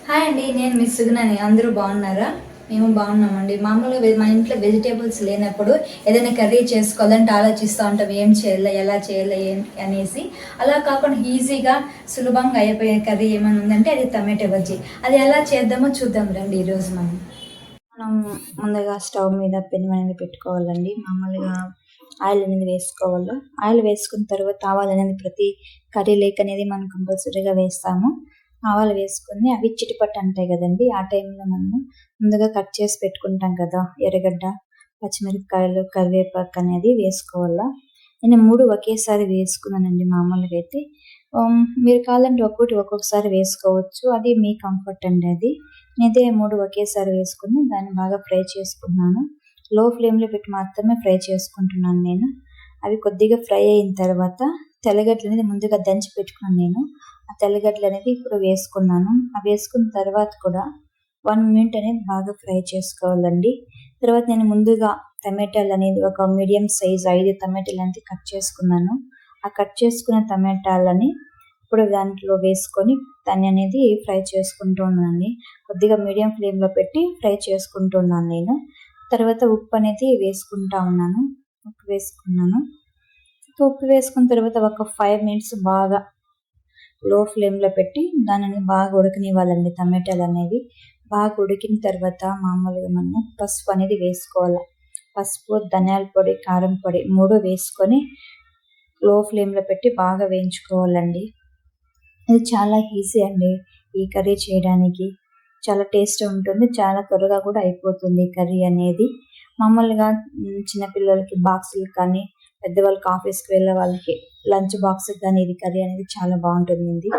Hi అండి, నేను miss సుగుణని. అందరూ బాగున్నారా? మేము బాగున్నామండి. మామూలుగా మా ఇంట్లో వెజిటేబుల్స్ లేనప్పుడు ఏదైనా కర్రీ చేసుకోవాలంటే ఆలోచిస్తూ ఉంటాం, ఏం చేయాలి, ఎలా చేయాలి అనేసి. అలా కాకుండా ఈజీగా సులభంగా అయిపోయే కర్రీ ఏమైనా ఉందంటే అది టమాటో బజ్జీ. అది ఎలా చేద్దామో చూద్దాం రండి ఈరోజు మనం ముందుగా స్టవ్ మీద పెనం అనేది పెట్టుకోవాలండి. మామూలుగా ఆయిల్ అనేది వేసుకోవాలి. ఆయిల్ వేసుకున్న తర్వాత ఆవాలు అనేది ప్రతి కర్రీ లేక్ అనేది మనం కంపల్సరీగా వేస్తాము. ఆవాలు వేసుకొని అవి చిటిపట్టు అంటాయి కదండి, ఆ టైంలో మనము ముందుగా కట్ చేసి పెట్టుకుంటాం కదా ఎర్రగడ్డ, పచ్చిమిరపకాయలు, కరివేపాకు అనేది వేసుకోవాలా. నేను 3 ఒకేసారి వేసుకున్నానండి. మామూలుగా అయితే మీరు కావాలంటే ఒక్కొక్కసారి వేసుకోవచ్చు, అది మీ కంఫర్ట్ అండి. అది నేనైతే 3 ఒకేసారి వేసుకుని దాన్ని బాగా ఫ్రై చేసుకున్నాను. లో ఫ్లేమ్లో పెట్టి మాత్రమే ఫ్రై చేసుకుంటున్నాను నేను. అవి కొద్దిగా ఫ్రై అయిన తర్వాత తెల్లగడ్డలు అనేది ముందుగా దంచి పెట్టుకున్నాను నేను. ఆ తెల్లగడ్డలు అనేది ఇప్పుడు వేసుకున్నాను. అవి వేసుకున్న తర్వాత కూడా 1 మినిట్ అనేది బాగా ఫ్రై చేసుకోవాలండి. తర్వాత నేను ముందుగా టమాటాలు అనేది ఒక మీడియం సైజ్ 5 టమాటాలు అనేది కట్ చేసుకున్నాను. ఆ కట్ చేసుకున్న టమాటాలని ఇప్పుడు దాంట్లో వేసుకొని దాన్ని అనేది ఫ్రై చేసుకుంటూ ఉన్నాను. కొద్దిగా మీడియం ఫ్లేమ్లో పెట్టి ఫ్రై చేసుకుంటున్నాను నేను. తర్వాత ఉప్పు అనేది వేసుకుంటా ఉన్నాను. ఉప్పు వేసుకున్నాను. ఉప్పు వేసుకున్న తర్వాత ఒక 5 మినిట్స్ బాగా లో ఫ్లేమ్లో పెట్టి దానిని బాగా ఉడకనివ్వాలండి. టమాటాలు అనేవి బాగా ఉడికిన తర్వాత మామూలుగా మనం పసుపు అనేది వేసుకోవాలి. పసుపు, ధనియాల పొడి, కారం పొడి 3 వేసుకొని లో ఫ్లేమ్లో పెట్టి బాగా వేయించుకోవాలండి. ఇది చాలా ఈజీ అండి ఈ కర్రీ చేయడానికి. చాలా టేస్ట్ ఉంటుంది, చాలా త్వరగా కూడా అయిపోతుంది కర్రీ అనేది. మామూలుగా చిన్నపిల్లలకి బాక్సులు కానీ, పెద్దవాళ్ళకి ఆఫీస్కి వెళ్ళే వాళ్ళకి లంచ్ బాక్స్కి కానీ ఇది కర్రీ అనేది చాలా బాగుంటుంది.